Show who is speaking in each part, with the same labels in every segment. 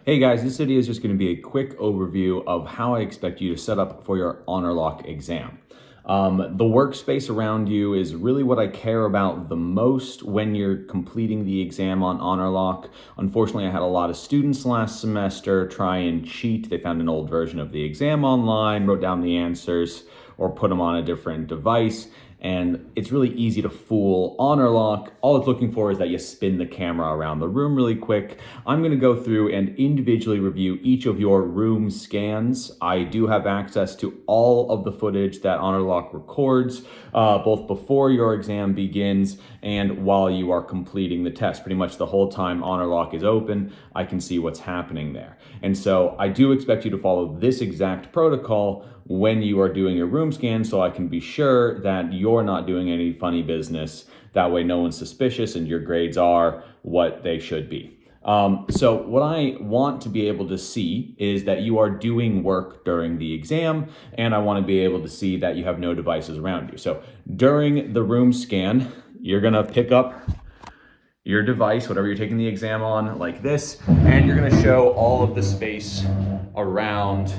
Speaker 1: Hey guys, this video is just going to be a quick overview of how I expect you to set up for your Honorlock exam. The workspace around you is really what I care about the most when you're completing the exam on Honorlock. Unfortunately, I had a lot of students last semester try and cheat. They found an old version of the exam online, wrote down the answers, or put them on a different device. And it's really easy to fool Honorlock. All it's looking for is that you spin the camera around the room really quick. I'm gonna go through and individually review each of your room scans. I do have access to all of the footage that Honorlock records, both before your exam begins and while you are completing the test. Pretty much the whole time Honorlock is open, I can see what's happening there. And so I do expect you to follow this exact protocol when you are doing your room scan, so I can be sure that you're not doing any funny business. That way no one's suspicious and your grades are what they should be. So what I want to be able to see is that you are doing work during the exam, and I want to be able to see that you have no devices around you. So during the room scan, you're gonna pick up your device, whatever you're taking the exam on, like this, and you're gonna show all of the space around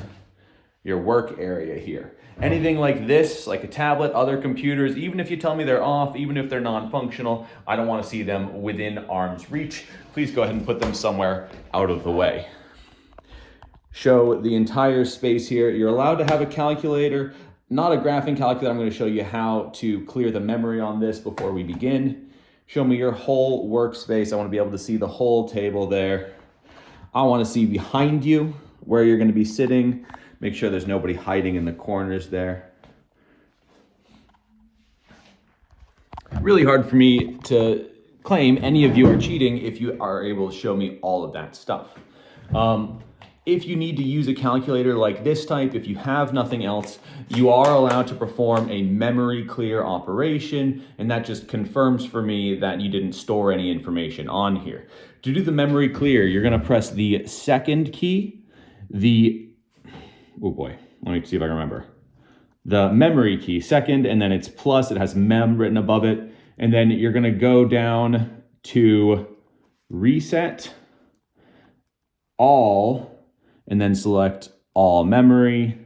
Speaker 1: your work area here. Anything like this, like a tablet, other computers, even if you tell me they're off, even if they're non-functional, I don't want to see them within arm's reach. Please go ahead and put them somewhere out of the way. Show the entire space here. You're allowed to have a calculator, not a graphing calculator. I'm going to show you how to clear the memory on this before we begin. Show me your whole workspace. I want to be able to see the whole table there. I want to see behind you where you're going to be sitting. Make sure there's nobody hiding in the corners there. Really hard for me to claim any of you are cheating if you are able to show me all of that stuff. If you need to use a calculator like this type, if you have nothing else, you are allowed to perform a memory clear operation, and that just confirms for me that you didn't store any information on here. To do the memory clear, you're gonna press the second key, oh boy, let me see if I can remember. The memory key, second, and then it's plus, it has mem written above it. And then you're gonna go down to reset all, and then select all memory,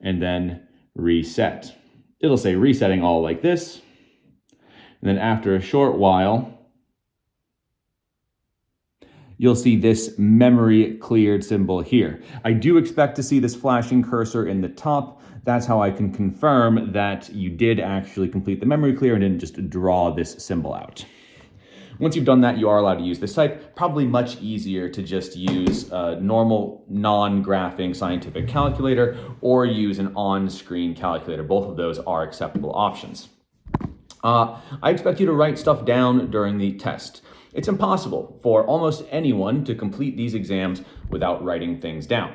Speaker 1: and then reset. It'll say resetting all like this. And then after a short while, you'll see this memory cleared symbol here. I do expect to see this flashing cursor in the top. That's how I can confirm that you did actually complete the memory clear and didn't just draw this symbol out. Once you've done that, you are allowed to use this type. Probably much easier to just use a normal non-graphing scientific calculator or use an on-screen calculator. Both of those are acceptable options. I expect you to write stuff down during the test. It's impossible for almost anyone to complete these exams without writing things down.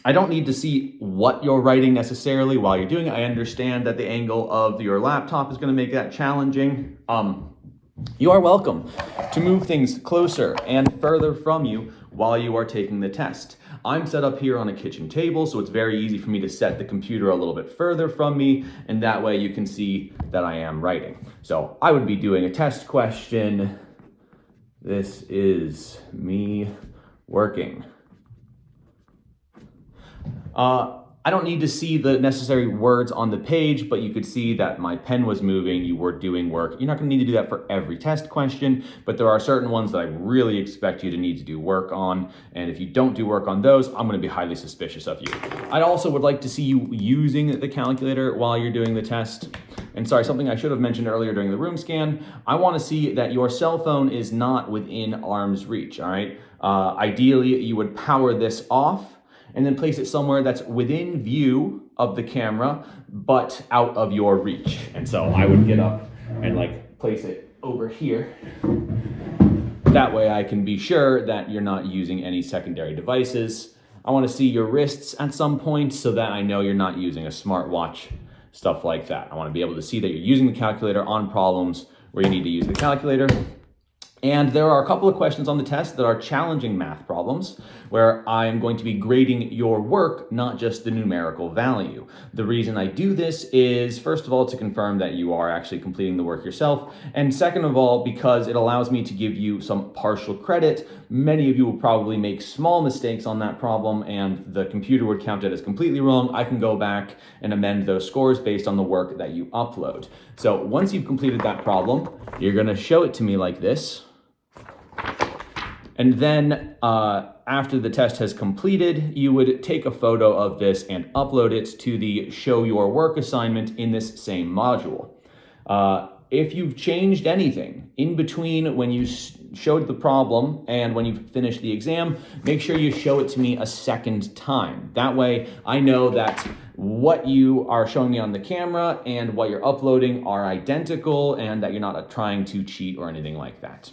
Speaker 1: I don't need to see what you're writing necessarily while you're doing it. I understand that the angle of your laptop is going to make that challenging. You are welcome to move things closer and further from you while you are taking the test. I'm set up here on a kitchen table, so it's very easy for me to set the computer a little bit further from me, and that way you can see that I am writing. So I would be doing a test question. This is me working. I don't need to see the necessary words on the page, but you could see that my pen was moving, you were doing work. You're not gonna need to do that for every test question, but there are certain ones that I really expect you to need to do work on. And if you don't do work on those, I'm gonna be highly suspicious of you. I also would like to see you using the calculator while you're doing the test. And sorry, something I should have mentioned earlier during the room scan, I wanna see that your cell phone is not within arm's reach, all right? Ideally, you would power this off and then place it somewhere that's within view of the camera, but out of your reach. And so I would get up and like place it over here. That way I can be sure that you're not using any secondary devices. I wanna see your wrists at some point so that I know you're not using a smartwatch, stuff like that. I wanna be able to see that you're using the calculator on problems where you need to use the calculator. And there are a couple of questions on the test that are challenging math problems where I am going to be grading your work, not just the numerical value. The reason I do this is, first of all, to confirm that you are actually completing the work yourself. And second of all, because it allows me to give you some partial credit. Many of you will probably make small mistakes on that problem and the computer would count it as completely wrong. I can go back and amend those scores based on the work that you upload. So once you've completed that problem, you're going to show it to me like this. And then after the test has completed, you would take a photo of this and upload it to the Show Your Work assignment in this same module. If you've changed anything in between when you showed the problem and when you've finished the exam, make sure you show it to me a second time. That way I know that what you are showing me on the camera and what you're uploading are identical and that you're not trying to cheat or anything like that.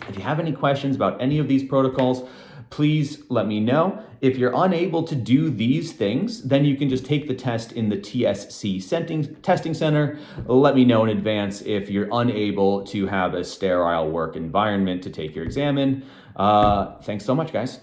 Speaker 1: If you have any questions about any of these protocols, please let me know. If you're unable to do these things, then you can just take the test in the TSC Testing Center. Let me know in advance if you're unable to have a sterile work environment to take your exam in. Thanks so much, guys.